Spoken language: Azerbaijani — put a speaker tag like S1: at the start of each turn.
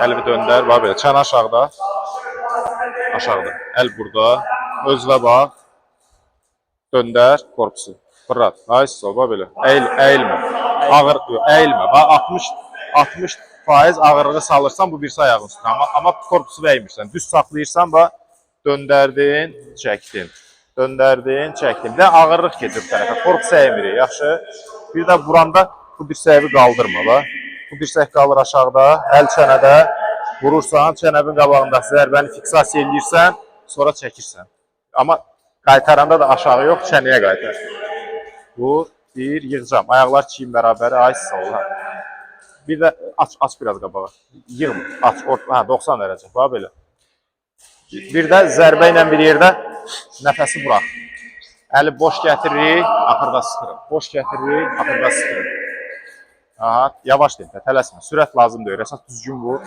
S1: Əli bir döndər, bax belə. Çən aşağıda. Aşağıda. Əl burada. Özünə bax. Döndər korpusu. Fırlat. Nice, bax belə. Əyilmə. Ağır, əyilmə. Bax 60% ağırlığı salırsan bu birisi ayağın üstünə. Amma korpusu əymirsən. Düz saxlayırsan, bax döndərdin, çəkdin. Döndərdin, çəkdin. Bir də ağırlıq gedir bu tərəfə. Korpusu əymirik, yaxşı. Bir də vuranda bu dirsəyi qaldırma, bax. Bu dirsək qalır aşağıda, əl çənədə. Vurursan, çənəbin qabağındakı zərbəni fiksasiya edirsən, sonra çəkirsən. Amma qaytaranda da aşağı yox, çənəyə qaytar. Bu, bir, yığacam. Ayaqlar çiyin bərabər, ay sağ. Bir də aç biraz qabağa. Yığma, aç, 90 dərəcə, bax belə. Bir də zərbə ilə bir yerdə nəfəsi burax. Əli boş gətiririk, axırda sıxırıq. Boş gətiririk, axırda sıxırıq. Aha, yavaş deyil, tələsmə. Sürət lazım deyil. Əsas düzgün vur.